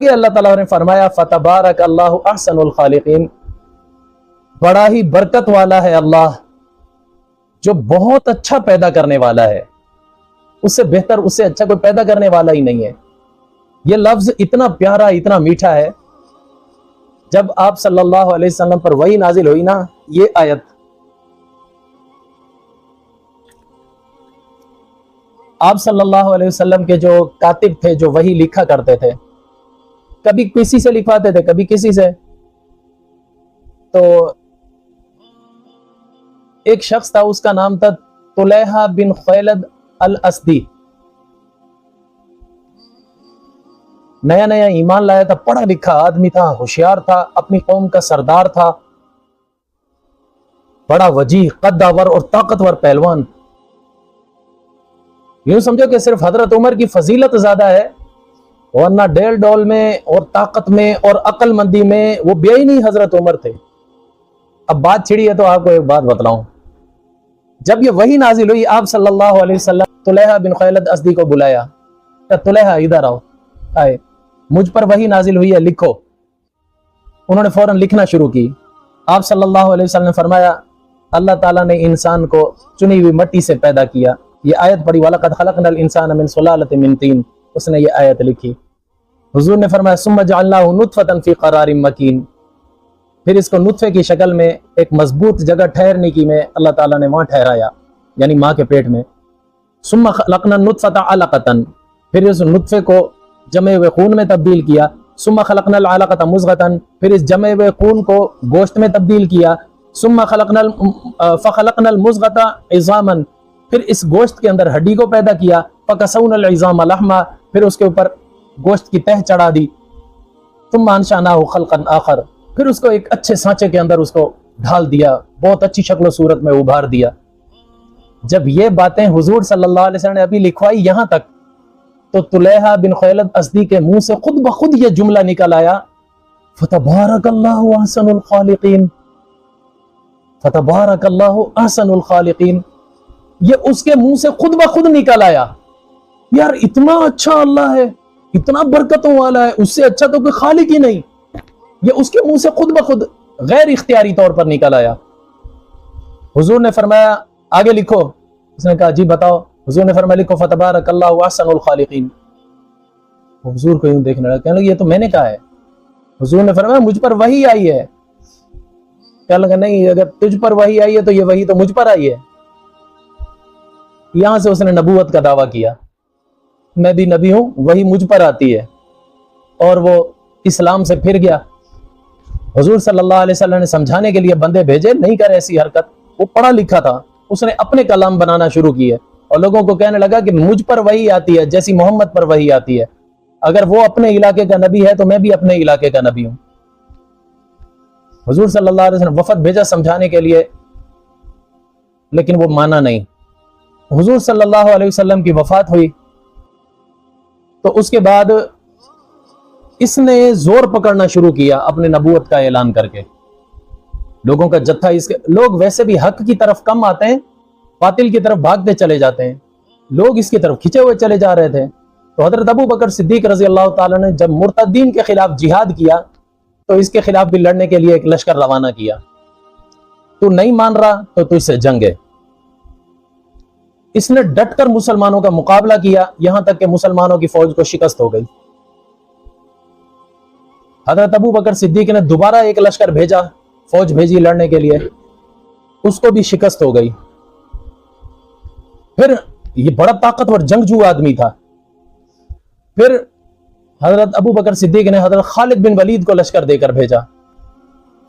کہ اللہ تعالیٰ نے فرمایا فتبارک اللہ احسن الخالقین، بڑا ہی برکت والا ہے اللہ جو بہت اچھا پیدا کرنے والا ہے، اس سے بہتر اس سے اچھا کوئی پیدا کرنے والا ہی نہیں ہے۔ یہ لفظ اتنا پیارا اتنا میٹھا ہے۔ جب آپ صلی اللہ علیہ وسلم پر وحی نازل ہوئی نا، یہ آیت آپ صلی اللہ علیہ وسلم کے جو کاتب تھے جو وحی لکھا کرتے تھے، کبھی کسی سے لکھواتے تھے کبھی کسی سے، تو ایک شخص تھا اس کا نام تھا طلیحہ بن خیلد الاسدی، نیا نیا ایمان لایا تھا، پڑھا لکھا آدمی تھا، ہوشیار تھا، اپنی قوم کا سردار تھا، بڑا وجیح قدآور اور طاقتور پہلوان۔ یوں سمجھو کہ صرف حضرت عمر کی فضیلت زیادہ ہے، ورنہ ڈیل ڈول میں اور طاقت میں اور عقل مندی میں وہ بے ہی نہیں حضرت عمر تھے۔ اب بات چھڑی ہے تو آپ کو ایک بات بتلاؤں، جب یہ وحی نازل ہوئی آپ صلی اللہ علیہ وسلم طلیحہ بن خیلد اسدی کو بلایا کہ طلیحہ ادھر آؤ، آئے، مجھ پر وحی نازل ہوئی ہے، لکھو۔ انہوں نے فوراً لکھنا شروع کی۔ آپ صلی اللہ علیہ وسلم نے فرمایا اللہ تعالیٰ نے انسان کو چنی ہوئی مٹی سے پیدا کیا، یہ آیت پڑھی وَلَقَدْ خَلَقْنَا الْإِنسَانَ مِنْ صُلَالَةٍ مِنْ طِينٍ، اس نے یہ آیت لکھی۔ حضور نے فرمایا ثُمَّ جَعَلْنَاهُ نُطْفَةً فِي قَرَارٍ مَكِينٍ، پھر اس کو نطفے کی شکل میں ایک مضبوط جگہ ٹھہرنے کی میں اللہ تعالیٰ نے وہاں ٹھہرایا، یعنی ماں کے پیٹ میں۔ ثُمَّ خَلَقْنَا النُّطْفَةَ عَلَقَةً، پھر اس نطفے کو جمے ہوئے خون میں تبدیل کیا۔ ثُمَّ خَلَقْنَا الْعَلَقَةَ مُضْغَةً، پھر اس جمے ہوئے خون کو گوشت میں تبدیل کیا۔ ثُمَّ فَخَلَقْنَا الْمُضْغَةَ عِظَامًا، پھر اس گوشت کے اندر ہڈی کو پیدا کیا۔ فَكَسَوْنَا الْعِظَامَ لَحْمًا، پھر اس کے اوپر گوشت کی تہ چڑھا دی۔ ثُمَّ أَنشَأْنَاهُ خَلْقًا آخر، پھر اس کو ایک اچھے سانچے کے اندر اس کو ڈھال دیا، بہت اچھی شکل و صورت میں ابھار دیا۔ جب یہ باتیں حضور صلی اللہ علیہ وسلم نے ابھی لکھوائی یہاں تک، تو طلیحہ بن خیلد اسدی کے منہ سے خود بخود یہ جملہ نکل آیا فَتَبَارَكَ اللَّهُ أَحْسَنُ الْخَالِقِينَ، فَتَبَارَكَ اللَّهُ أَحْسَنُ الْخَالِقِينَ، یہ اس کے منہ سے خود بخود نکل آیا۔ یار اتنا اچھا اللہ ہے، اتنا برکتوں والا ہے، اس سے اچھا تو کوئی خالق ہی نہیں، یہ اس کے منہ سے خود بخود غیر اختیاری طور پر نکل آیا۔ حضور نے فرمایا آگے لکھو، اس نے کہا جی بتاؤ۔ حضور نے فرمایا لکھو فَتَبَارَكَ اللَّهُ أَحْسَنُ الْخَالِقِينَ۔ حضور کو یوں دیکھنے لگا، کہنے لگا یہ تو میں نے کہا ہے۔ حضور نے فرمایا مجھ پر وحی آئی ہے۔ کہنے لگا نہیں، اگر تجھ پر وحی آئی ہے تو یہ وحی تو مجھ پر آئی ہے۔ یہاں سے اس نے نبوت کا دعویٰ کیا، میں بھی نبی ہوں، وحی مجھ پر آتی ہے، اور وہ اسلام سے پھر گیا۔ حضور صلی اللہ علیہ وسلم نے سمجھانے کے لیے بندے بھیجے، نہیں کر ایسی حرکت۔ وہ پڑھا لکھا تھا، اس نے اپنے کلام بنانا شروع کیے اور لوگوں کو کہنے لگا کہ مجھ پر وحی آتی ہے جیسی محمد پر وحی آتی ہے، اگر وہ اپنے علاقے کا نبی ہے تو میں بھی اپنے علاقے کا نبی ہوں۔ حضور صلی اللہ علیہ وسلم وفد بھیجا سمجھانے کے لیے، لیکن وہ مانا نہیں۔ حضور صلی اللہ علیہ وسلم کی وفات ہوئی تو اس کے بعد اس نے زور پکڑنا شروع کیا اپنے نبوت کا اعلان کر کے۔ لوگوں کا جتھا اس کے، لوگ ویسے بھی حق کی طرف کم آتے ہیں، باطل کی طرف بھاگتے چلے جاتے ہیں، لوگ اس کی طرف کھچے ہوئے چلے جا رہے تھے۔ تو حضرت ابو بکر صدیق رضی اللہ تعالیٰ نے جب مرتدین کے خلاف جہاد کیا تو اس کے خلاف بھی لڑنے کے لیے ایک لشکر روانہ کیا۔ تو نہیں مان رہا تو تجھ سے جنگ ہے۔ اس نے ڈٹ کر مسلمانوں کا مقابلہ کیا، یہاں تک کہ مسلمانوں کی فوج کو شکست ہو گئی۔ حضرت ابو بکر صدیق نے دوبارہ ایک لشکر بھیجا، فوج بھیجی لڑنے کے لیے، اس کو بھی شکست ہو گئی۔ پھر یہ بڑا طاقتور جنگجو آدمی تھا۔ پھر حضرت ابو بکر صدیق نے حضرت خالد بن ولید کو لشکر دے کر بھیجا۔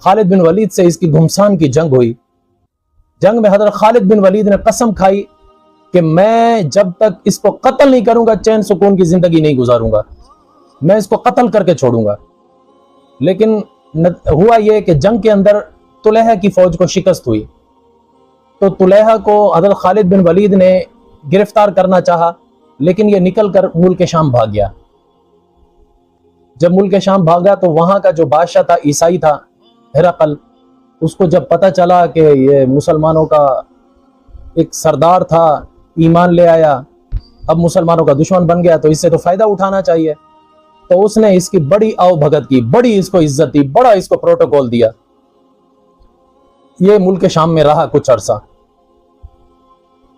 خالد بن ولید سے اس کی گھمسان کی جنگ ہوئی۔ جنگ میں حضرت خالد بن ولید نے قسم کھائی کہ میں جب تک اس کو قتل نہیں کروں گا چین سکون کی زندگی نہیں گزاروں گا، میں اس کو قتل کر کے چھوڑوں گا۔ لیکن ہوا یہ کہ جنگ کے اندر طلیحہ کی فوج کو شکست ہوئی، تو طلیحہ کو حضرت خالد بن ولید نے گرفتار کرنا چاہا، لیکن یہ نکل کر ملک شام بھاگ گیا۔ جب ملک شام بھاگا تو وہاں کا جو بادشاہ تھا عیسائی تھا ہرقل، اس کو جب پتہ چلا کہ یہ مسلمانوں کا ایک سردار تھا، ایمان لے آیا، اب مسلمانوں کا دشمن بن گیا، تو اس سے تو فائدہ اٹھانا چاہیے۔ تو اس نے اس کی بڑی آؤ بھگت کی, بڑی اس کو عزت دی, بڑا اس کو پروٹوکول دیا. یہ ملک شام میں رہا کچھ عرصہ.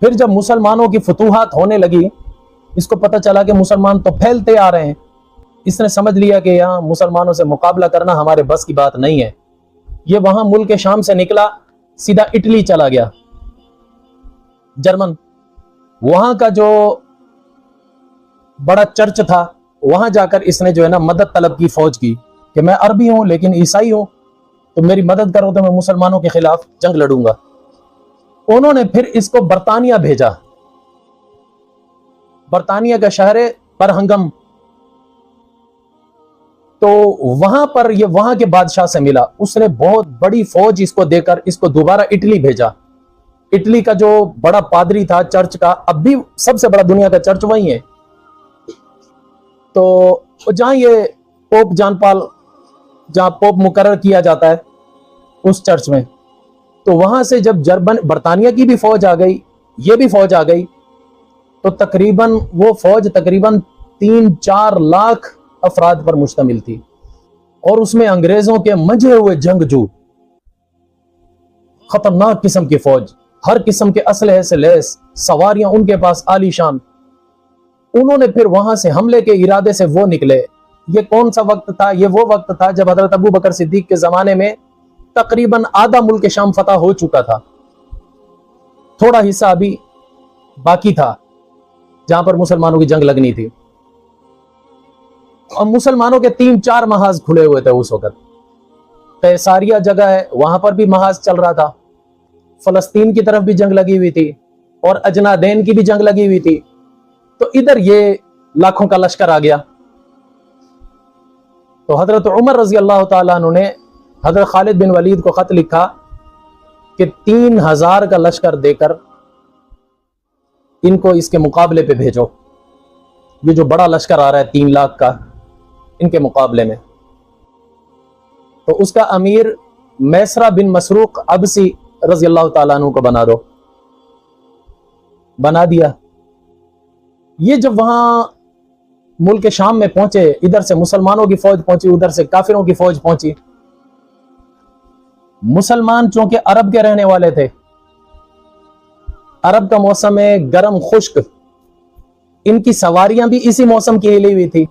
پھر جب مسلمانوں کی فتوحات ہونے لگی, اس کو پتہ چلا کہ مسلمان تو پھیلتے آ رہے ہیں. اس نے سمجھ لیا کہ یہاں مسلمانوں سے مقابلہ کرنا ہمارے بس کی بات نہیں ہے. یہ وہاں ملک شام سے نکلا, سیدھا اٹلی چلا گیا, جرمن. وہاں کا جو بڑا چرچ تھا, وہاں جا کر اس نے جو ہے نا مدد طلب کی فوج کی کہ میں عربی ہوں لیکن عیسائی ہوں, تو میری مدد کرو تو میں مسلمانوں کے خلاف جنگ لڑوں گا. انہوں نے پھر اس کو برطانیہ بھیجا. برطانیہ کا شہر برہنگم. تو وہاں پر یہ وہاں کے بادشاہ سے ملا. اس نے بہت بڑی فوج اس کو دے کر اس کو دوبارہ اٹلی بھیجا. اٹلی کا جو بڑا پادری تھا چرچ کا, اب بھی سب سے بڑا دنیا کا چرچ وہی ہے. تو جہاں یہ پوپ جان پال, جہاں پوپ مقرر کیا جاتا ہے اس چرچ میں, تو وہاں سے جب برطانیہ کی بھی فوج آ گئی, یہ بھی فوج آ گئی, تو تقریباً وہ فوج تقریباً 3-4 لاکھ افراد پر مشتمل تھی. اور اس میں انگریزوں کے منجھے ہوئے جنگجو, خطرناک قسم کی فوج, ہر قسم کے اسلحے سے لیس, سواریاں ان کے پاس عالی شان. انہوں نے پھر وہاں سے حملے کے ارادے سے وہ نکلے. یہ کون سا وقت تھا؟ یہ وہ وقت تھا جب حضرت ابو بکر صدیق کے زمانے میں تقریباً آدھا ملک شام فتح ہو چکا تھا, تھوڑا حصہ ابھی باقی تھا جہاں پر مسلمانوں کی جنگ لگنی تھی. اور مسلمانوں کے 3-4 محاذ کھلے ہوئے تھے اس وقت. قیساریہ جگہ ہے, وہاں پر بھی محاذ چل رہا تھا. فلسطین کی طرف بھی جنگ لگی ہوئی تھی, اور اجنادین کی بھی جنگ لگی ہوئی تھی. تو ادھر یہ لاکھوں کا لشکر آ گیا. تو حضرت عمر رضی اللہ تعالیٰ عنہ نے حضرت خالد بن ولید کو خط لکھا کہ 3000 کا لشکر دے کر ان کو اس کے مقابلے پہ بھیجو. یہ جو بڑا لشکر آ رہا ہے 3 لاکھ کا, ان کے مقابلے میں. تو اس کا امیر میسرہ بن مسروق ابسی رضی اللہ تعالیٰ عنہ کو بنا دو. بنا دیا. یہ جب وہاں ملک شام میں پہنچے, ادھر سے مسلمانوں کی فوج پہنچی, ادھر سے کافروں کی فوج پہنچی. مسلمان چونکہ عرب کے رہنے والے تھے, عرب کا موسم ہے گرم خشک, ان کی سواریاں بھی اسی موسم کی ہلی ہوئی تھی,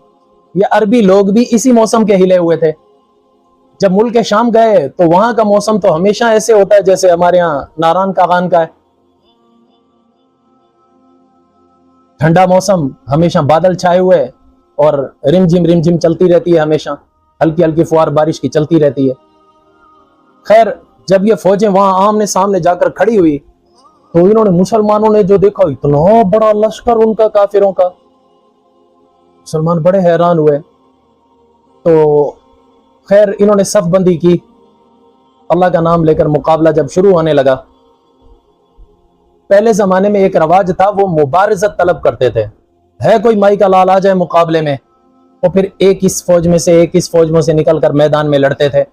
یہ عربی لوگ بھی اسی موسم کے ہلے ہوئے تھے. جب ملک شام گئے تو وہاں کا موسم تو ہمیشہ ایسے ہوتا ہے جیسے ہمارے ہاں ناران کاغان کا ہے, ٹھنڈا موسم, ہمیشہ بادل چھائے ہوئے, اور رم جم چلتی رہتی ہے, ہمیشہ ہلکی ہلکی فوار بارش کی چلتی رہتی ہے. خیر, جب یہ فوجیں وہاں آمنے سامنے جا کر کھڑی ہوئی تو انہوں نے, مسلمانوں نے جو دیکھا, اتنا بڑا لشکر ان کا کافروں کا, مسلمان بڑے حیران ہوئے. تو خیر انہوں نے صف بندی کی, اللہ کا نام لے کر مقابلہ جب شروع ہونے لگا. پہلے زمانے میں ایک رواج تھا, وہ مبارزت طلب کرتے تھے, ہے کوئی مائی کا لال آ جائے مقابلے میں, اور پھر ایک اس فوج میں سے ایک اس فوج میں سے نکل کر میدان میں لڑتے تھے.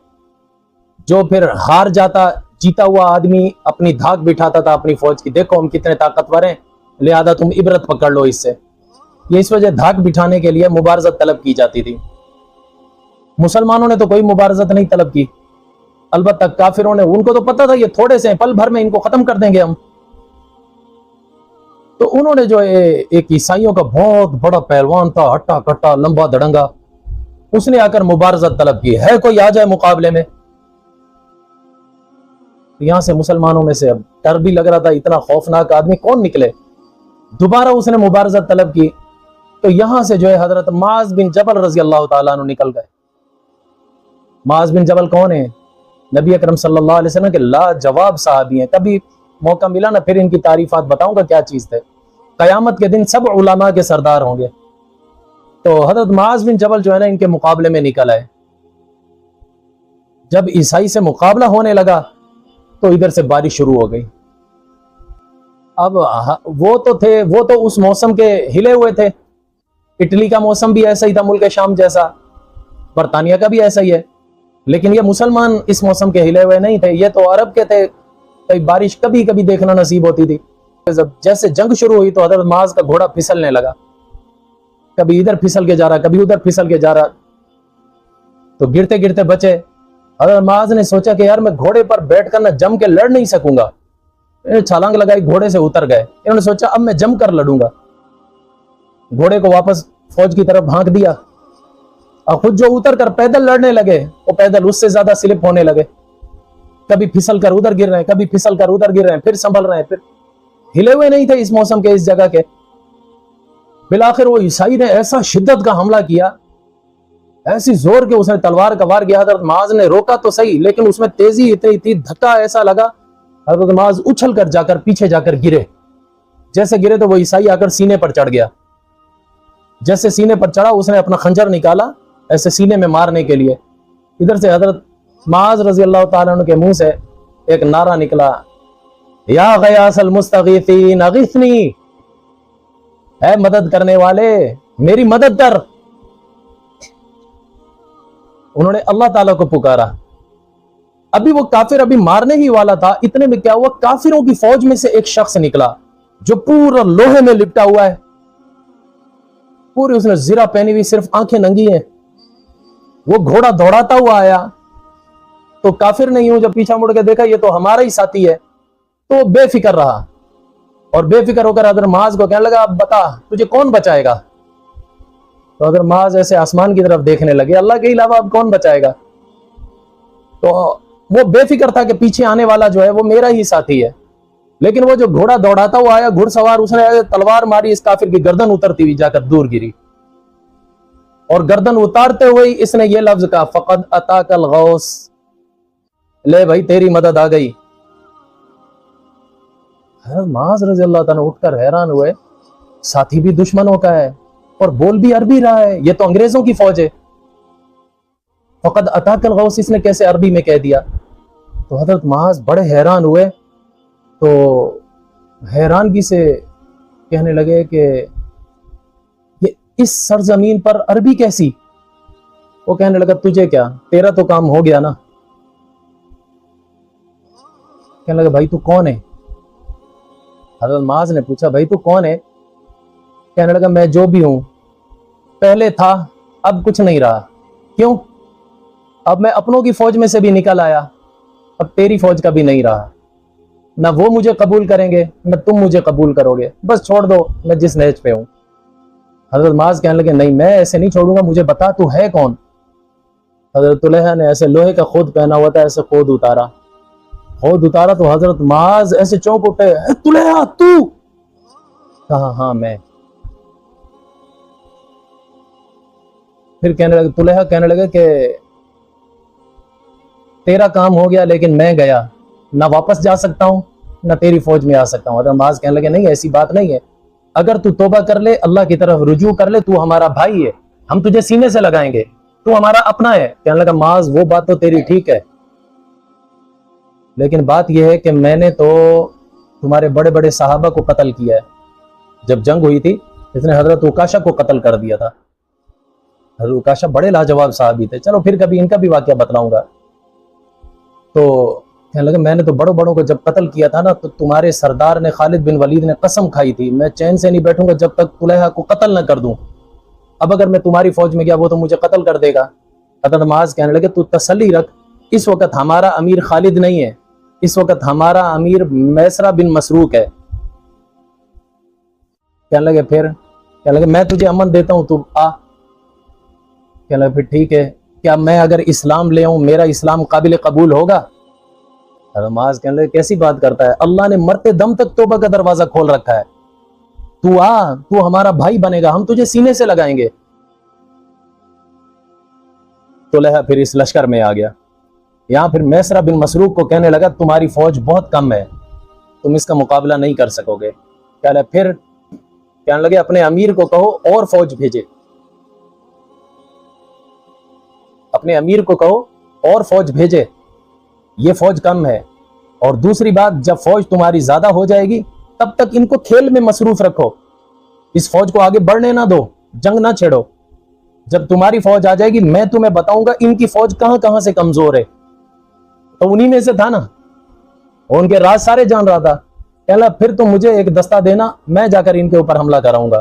جو پھر ہار جاتا, جیتا ہوا آدمی اپنی دھاک بٹھاتا تھا اپنی فوج کی, دیکھو ہم کتنے طاقتور ہیں, لہذا تم عبرت پکڑ لو اس سے. یہ اس وجہ دھاک بٹھانے کے لیے مبارزت طلب کی جاتی تھی. مسلمانوں نے تو کوئی مبارزت نہیں طلب کی, البتہ کافروں نے, ان کو تو پتہ تھا یہ تھوڑے سے پل بھر میں ان کو ختم کر دیں گے ہم. تو انہوں نے جو ایک عیسائیوں کا بہت بڑا پہلوان تھا, ہٹا کٹا لمبا دڑنگا, اس نے آ کر مبارزت طلب کی, ہے کوئی آ جائے مقابلے میں. یہاں سے مسلمانوں میں سے اب ڈر بھی لگ رہا تھا, اتنا خوفناک آدمی کون نکلے. دوبارہ اس نے مبارزت طلب کی, تو یہاں سے جو ہے حضرت معاذ بن جبل رضی اللہ تعالیٰ عنہ نکل گئے. معاذ بن جبل کون ہیں؟ نبی اکرم صلی اللہ علیہ وسلم کے لاجواب صحابی ہیں. کبھی موقع ملا نا پھر ان کی تعریفات بتاؤں گا کیا چیز تھے. قیامت کے دن سب علماء کے سردار ہوں گے. تو حضرت معاذ بن جبل جو ہے نا ان کے مقابلے میں نکل آئے. جب عیسائی سے مقابلہ ہونے لگا تو ادھر سے بارش شروع ہو گئی. اب وہ تو اس موسم کے ہلے ہوئے تھے. اٹلی کا موسم بھی ایسا ہی تھا ملک شام جیسا, برطانیہ کا بھی ایسا ہی ہے, لیکن یہ مسلمان اس موسم کے ہلے ہوئے نہیں تھے, یہ تو عرب کے تھے. بارش کبھی کبھی دیکھنا نصیب ہوتی تھی. جب جیسے جنگ شروع ہوئی تو حضرت معاذ کا گھوڑا پھسلنے لگا, کبھی ادھر پھسل کے جا رہا, کبھی ادھر پھسل کے جا رہا, تو گرتے گرتے بچے. حضرت معاذ نے سوچا کہ یار میں گھوڑے پر بیٹھ کر نہ جم کے لڑ نہیں سکوں گا. چھلانگ لگائی, گھوڑے سے اتر گئے. انہوں نے سوچا اب میں جم کر لڑوں گا. گھوڑے کو واپس فوج کی طرف بھانک دیا, اور خود جو اتر کر پیدل لڑنے لگے وہ پیدل اس سے زیادہ سلپ ہونے لگے. کبھی پھسل کر ادھر گر رہے ہیں, کبھی پھسل کر ادھر گر رہے ہیں, پھر سنبھل رہے ہیں, پھر ہلے ہوئے نہیں تھے اس موسم کے, اس جگہ کے. بالآخر وہ عیسائی نے ایسا شدت کا حملہ کیا, ایسی زور کے اس نے تلوار کا وار کیا. حضرت معاذ نے روکا تو صحیح, لیکن اس میں تیزی اتنی تھی, دھکا ایسا لگا, حضرت معاذ اچھل کر جا کر پیچھے جا کر گرے. جیسے گرے تو وہ عیسائی آ کر سینے پر چڑھ گیا. جیسے سینے پر چڑھا اس نے اپنا خنجر نکالا ایسے سینے میں مارنے کے لیے. ادھر سے حضرت معاذ رضی اللہ تعالیٰ عنہ کے منہ سے ایک نعرہ نکلا, یا غیاث المستغیثین اغثنی, اے مدد کرنے والے میری مدد کر. انہوں نے اللہ تعالیٰ کو پکارا. ابھی وہ کافر ابھی مارنے ہی والا تھا, اتنے میں کیا ہوا, کافروں کی فوج میں سے ایک شخص نکلا جو پورا لوہے میں لپٹا ہوا ہے, پوری اس نے زرہ پہنی ہوئی, صرف آنکھیں ننگی ہیں. وہ گھوڑا دوڑاتا ہوا آیا تو کافر نے یوں جب پیچھا مڑ کے دیکھا یہ تو ہمارا ہی ساتھی ہے, تو بے فکر رہا, اور بے فکر ہو کر حضرت معاذ کو کہنے لگا اب بتا تجھے کون بچائے گا. تو حضرت معاذ ایسے آسمان کی طرف دیکھنے لگے, اللہ کے علاوہ اب کون بچائے گا. تو وہ بے فکر تھا کہ پیچھے آنے والا جو ہے وہ میرا ہی ساتھی ہے. لیکن وہ جو گھوڑا دوڑاتا ہوا آیا, گھڑ سوار, اس نے تلوار ماری, اس کافر کی گردن اترتی ہوئی جا کر دور گری, اور گردن اتارتے ہوئے اس نے یہ لفظ کہا, فقد اتاک الغوث, لے بھائی تیری مدد آ گئی. حضرت معاذ رضی اللہ تعالیٰ اٹھ کر حیران ہوئے, ساتھی بھی دشمنوں کا ہے اور بول بھی عربی رہا ہے, یہ تو انگریزوں کی فوج ہے. فقد اتاک الغوث اس نے کیسے عربی میں کہہ دیا. تو حضرت معاذ بڑے حیران ہوئے, تو حیرانگی سے کہنے لگے کہ یہ اس سرزمین پر عربی کیسی. وہ کہنے لگا تجھے کیا, تیرا تو کام ہو گیا نا. کہنے لگا بھائی تو کون ہے. حضرت معاذ نے پوچھا بھائی تو کون ہے. کہنے لگا میں جو بھی ہوں, پہلے تھا اب کچھ نہیں رہا. کیوں, اب میں اپنوں کی فوج میں سے بھی نکل آیا, اب تیری فوج کا بھی نہیں رہا. نہ وہ مجھے قبول کریں گے نہ تم مجھے قبول کرو گے, بس چھوڑ دو میں جس نہج پہ ہوں. حضرت معاذ کہنے لگے نہیں میں ایسے نہیں چھوڑوں گا, مجھے بتا تو ہے کون. حضرت طلحہ نے ایسے لوہے کا خود پہنا ہوا تھا, ایسے خود اتارا تو حضرت معاذ ایسے چونک اٹھے, طلحہ تو. کہا ہاں میں. پھر کہنے لگے, طلحہ کہنے لگے کہ تیرا کام ہو گیا لیکن میں گیا, نہ واپس جا سکتا ہوں نہ تیری فوج میں آ سکتا ہوں. حضرت معاذ کہنے لگے نہیں ایسی بات نہیں ہے, اگر تو توبہ کر لے, اللہ کی طرف رجوع کر لے, تو ہمارا بھائی ہے, ہم تجھے سینے سے لگائیں گے, تو ہمارا اپنا ہے. کہنے لگا معاذ وہ بات تو تیری ٹھیک ہے, لیکن بات یہ ہے کہ میں نے تو تمہارے بڑے بڑے صحابہ کو قتل کیا ہے. جب جنگ ہوئی تھی اس نے حضرت عکاشہ کو قتل کر دیا تھا. حضرت عکاشہ بڑے لاجواب صحابی تھے, چلو پھر کبھی ان کا بھی واقعہ بتلاؤں گا. تو کہنے لگا میں نے تو بڑوں کو جب قتل کیا تھا نا, تو تمہارے سردار نے خالد بن ولید نے قسم کھائی تھی میں چین سے نہیں بیٹھوں گا جب تک طلحہ کو قتل نہ کر دوں. اب اگر میں تمہاری فوج میں گیا وہ تو مجھے قتل کر دے گا. حضرت معاذ کہنے لگے تو تسلی رکھ, اس وقت ہمارا امیر خالد نہیں ہے, اس وقت ہمارا امیر میسرہ بن مسروق ہے. کہنے لگے پھر, کہنے لگے میں تجھے امن دیتا ہوں, تو آ. کہنے لگے پھر ٹھیک ہے, کیا میں اگر اسلام لے آؤں میرا اسلام قابل قبول ہوگا. حضرت معاذ کہنے لگے کیسی بات کرتا ہے, اللہ نے مرتے دم تک توبہ کا دروازہ کھول رکھا ہے, تو آ, تو ہمارا بھائی بنے گا, ہم تجھے سینے سے لگائیں گے. طلحہ پھر اس لشکر میں آ گیا. یہاں پھر میسرہ بن مسروق کو کہنے لگا تمہاری فوج بہت کم ہے, تم اس کا مقابلہ نہیں کر سکو گے. پھر کہنے لگے اپنے امیر کو کہو اور فوج بھیجے, اپنے امیر کو کہو اور فوج بھیجے, یہ فوج کم ہے. اور دوسری بات, جب فوج تمہاری زیادہ ہو جائے گی تب تک ان کو کھیل میں مصروف رکھو, اس فوج کو آگے بڑھنے نہ دو, جنگ نہ چھیڑو. جب تمہاری فوج آ جائے گی میں تمہیں بتاؤں گا ان کی فوج کہاں کہاں سے کمزور ہے. تو انہی میں سے تھا نا, ان کے راز سارے جان رہا تھا. کہنا پھر تم مجھے ایک دستہ دینا, میں جا کر ان کے اوپر حملہ کراؤں گا.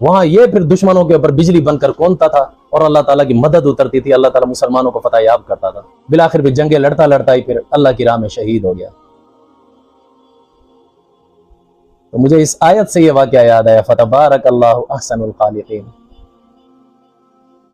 وہاں یہ پھر دشمنوں کے اوپر بجلی بن کر کونتا تھا اور اللہ تعالیٰ کی مدد اترتی تھی، اللہ تعالیٰ مسلمانوں کو فتح یاب کرتا تھا، بالآخر بھی جنگیں لڑتا لڑتا ہی پھر اللہ کی راہ میں شہید ہو گیا۔ تو مجھے اس آیت سے یہ واقعہ یاد آیا، فتبارک اللہ احسن الخالقین۔